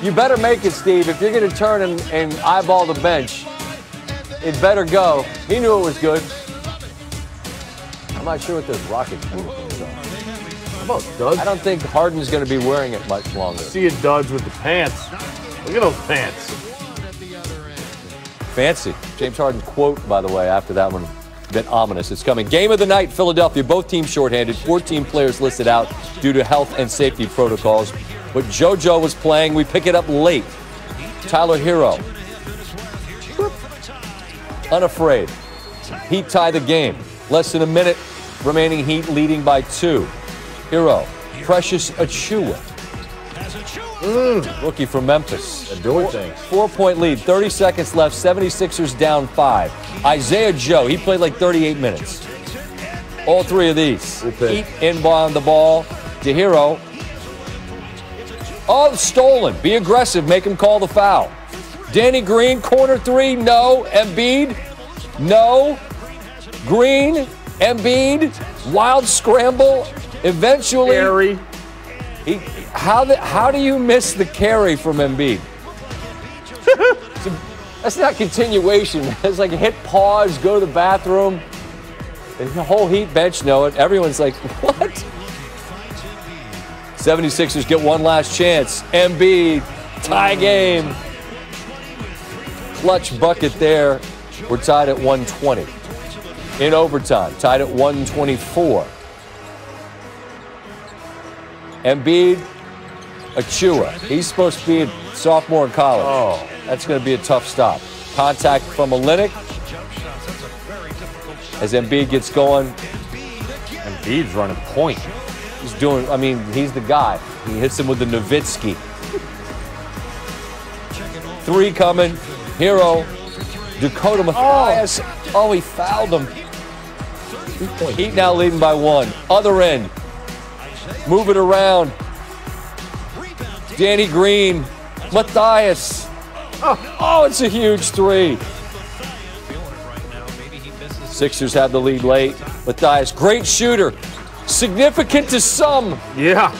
You better make it, Steve. If you're going to turn and eyeball the bench, it better go. He knew it was good. I'm not sure what those Rockets uniforms are. How about duds? I don't think Harden's going to be wearing it much longer. See you duds with the pants. Look at those pants. Fancy. James Harden quote, by the way, after that one. A bit ominous. It's coming. Game of the night, Philadelphia. Both teams shorthanded. 14 players listed out due to health and safety protocols. But JoJo was playing. We pick it up late. Tyler Hero. Unafraid. Heat tie the game. Less than a minute remaining. Heat leading by 2. Hero. Precious Achiuwa. Rookie from Memphis. Doing things. 4-point lead. 30 seconds left. 76ers down 5. Isaiah Joe. He played like 38 minutes. All three of these. Heat inbound the ball to Hero. Oh, stolen. Be aggressive. Make him call the foul. Danny Green, corner 3. No. Embiid. No. Green. Embiid. Wild scramble. Eventually. Carry. How do you miss the carry from Embiid? That's not continuation. It's like hit pause, go to the bathroom. The whole Heat bench know it. Everyone's like, what? 76ers get one last chance. Embiid, tie game. Clutch bucket there. We're tied at 120. In overtime, tied at 124. Embiid, Achiuwa. He's supposed to be a sophomore in college. Oh. That's going to be a tough stop. Contact from Olynyk. As Embiid gets going. Embiid's running point. He's doing, I mean, he's the guy. He hits him with the Nowitzki. 3 coming. Hero. Dakota Mathias. Oh, he fouled him. Heat now leading by 1. Other end. Move it around. Danny Green. Mathias. Oh, it's a huge 3. Sixers have the lead late. Mathias, great shooter. Significant to some. Yeah.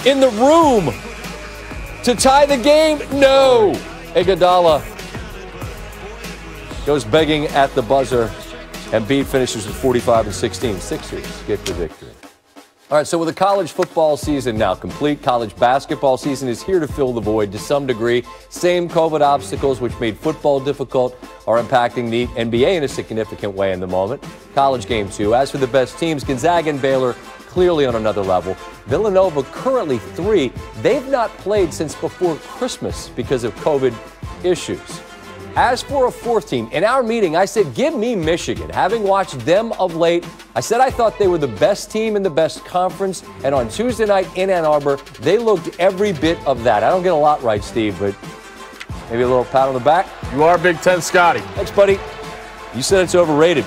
In the room. To tie the game? No. Iguodala goes begging at the buzzer. Embiid finishes with 45 and 16. Sixers get the victory. All right, so with the college football season now complete, college basketball season is here to fill the void to some degree. Same COVID obstacles which made football difficult are impacting the NBA in a significant way in the moment. College game 2. As for the best teams, Gonzaga and Baylor clearly on another level. Villanova currently 3. They've not played since before Christmas because of COVID issues. As for a 4th team, in our meeting, I said, give me Michigan. Having watched them of late, I said I thought they were the best team in the best conference. And on Tuesday night in Ann Arbor, they looked every bit of that. I don't get a lot right, Steve, but maybe a little pat on the back. You are Big Ten Scotty. Thanks, buddy. You said it's overrated.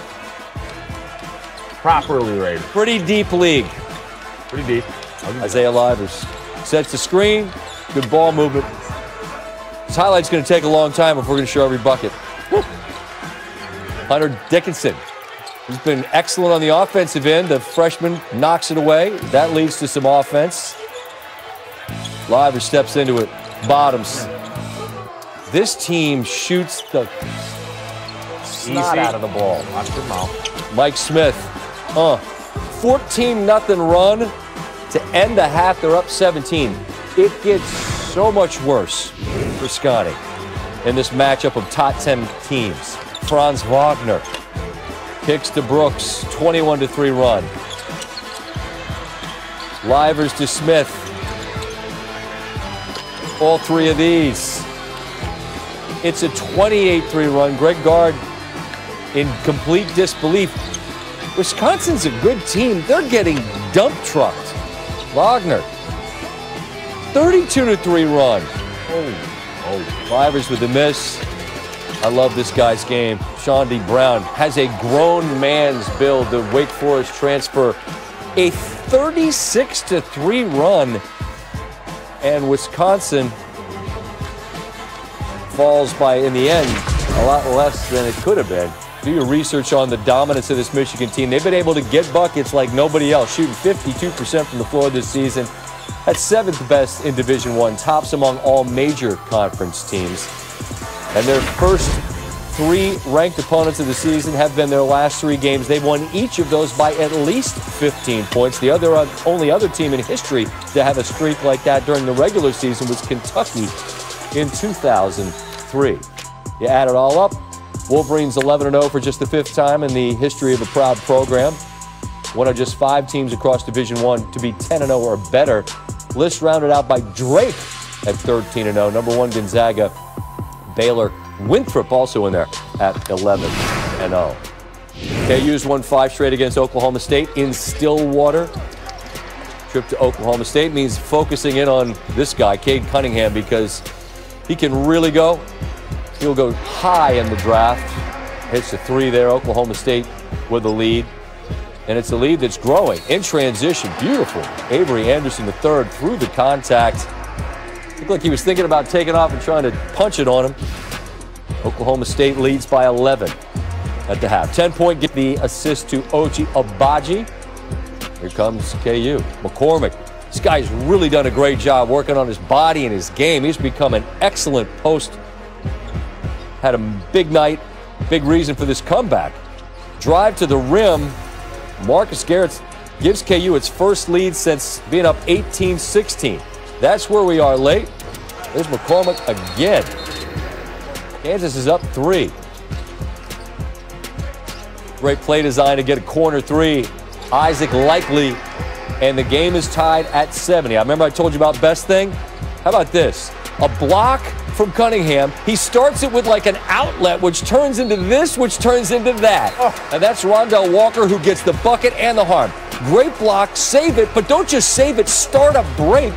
Properly rated. Pretty deep league. Pretty deep. Isaiah Livers sets the screen. Good ball movement. This highlight's going to take a long time if we're going to show every bucket. Hunter Dickinson. He's been excellent on the offensive end. The freshman knocks it away. That leads to some offense. Livers steps into it. Bottoms. This team shoots the snot out of the ball. Watch your mouth. Mike Smith. 14-0 run to end the half. They're up 17. It gets so much worse for Scotty in this matchup of top 10 teams. Franz Wagner kicks to Brooks. 21-3 run. Livers to Smith. All 3 of these. It's a 28-3 run. Greg Gard in complete disbelief. Wisconsin's a good team. They're getting dump trucked. Wagner. 32-3 run. Oh. Livers with the miss. I love this guy's game. Sean D. Brown has a grown man's build. The Wake Forest transfer. A 36-3 run. And Wisconsin falls by, in the end, a lot less than it could have been. Do your research on the dominance of this Michigan team. They've been able to get buckets like nobody else, shooting 52% from the floor this season. That's 7th best in Division I, tops among all major conference teams. And their first 3 ranked opponents of the season have been their last 3 games. They've won each of those by at least 15 points. The only other team in history to have a streak like that during the regular season was Kentucky in 2003. You add it all up, Wolverines 11-0 for just the 5th time in the history of a proud program. One of just 5 teams across Division I to be 10-0 or better. List rounded out by Drake at 13-0. Number 1 Gonzaga, Baylor, Winthrop also in there at 11-0. KU's won 5 straight against Oklahoma State in Stillwater. Trip to Oklahoma State means focusing in on this guy, Cade Cunningham, because he can really go. He'll go high in the draft. Hits a 3 there. Oklahoma State with a lead. And it's a lead that's growing in transition. Beautiful. Avery Anderson III through the contact. Looked like he was thinking about taking off and trying to punch it on him. Oklahoma State leads by 11 at the half. 10-point get the assist to Ochi Abaji. Here comes KU. McCormick. This guy's really done a great job working on his body and his game. He's become an excellent post. Had a big night, big reason for this comeback. Drive to the rim. Marcus Garrett gives KU its first lead since being up 18-16. That's where we are late. There's McCormick again. Kansas is up 3. Great play design to get a corner 3. Isaac Likely, and the game is tied at 70. I remember I told you about best thing. How about this? A block from Cunningham. He starts it with like an outlet, which turns into this, which turns into that. And that's Rondell Walker, who gets the bucket and the harm. Great block, save it, but don't just save it, start a break.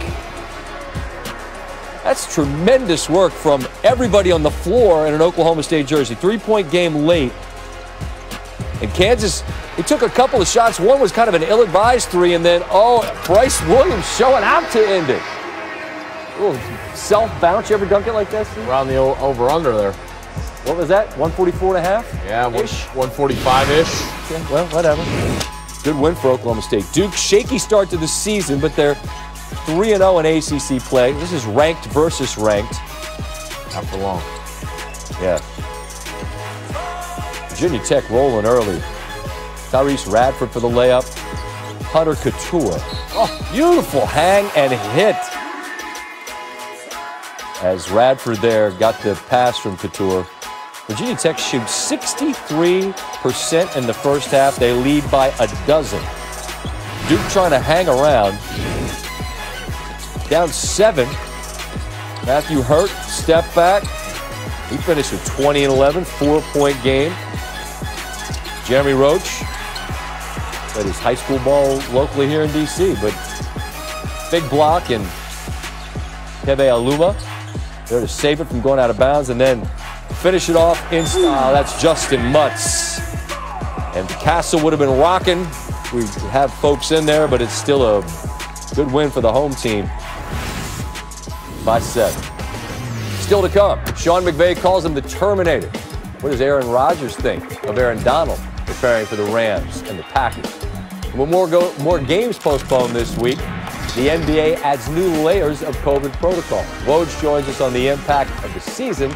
That's tremendous work from everybody on the floor in an Oklahoma State jersey. 3-point game late. And Kansas, it took a couple of shots. One was kind of an ill-advised 3, and then, Bryce Williams showing out to end it. A little self-bounce. You ever dunk it like that, Steve? Around the over-under there. What was that, 144.5? Yeah, 145-ish. Yeah, well, whatever. Good win for Oklahoma State. Duke, shaky start to the season, but they're 3-0 in ACC play. This is ranked versus ranked. Not for long. Yeah. Virginia Tech rolling early. Tyrese Radford for the layup. Hunter Couture. Oh, beautiful hang and hit. As Radford there got the pass from Couture. Virginia Tech shoots 63% in the first half. They lead by 12. Duke trying to hang around. Down 7. Matthew Hurt, step back. He finished with 20 and 11, 4-point game. Jeremy Roach played his high school ball locally here in D.C., but big block, and Kebe Aluma there to save it from going out of bounds and then finish it off in style. That's Justin Mutz. And Castle would have been rocking. We have folks in there, but it's still a good win for the home team by 7. Still to come, Sean McVay calls him the Terminator. What does Aaron Rodgers think of Aaron Donald preparing for the Rams and the Packers? With more games postponed this week, the NBA adds new layers of COVID protocol. Woj joins us on the impact of the season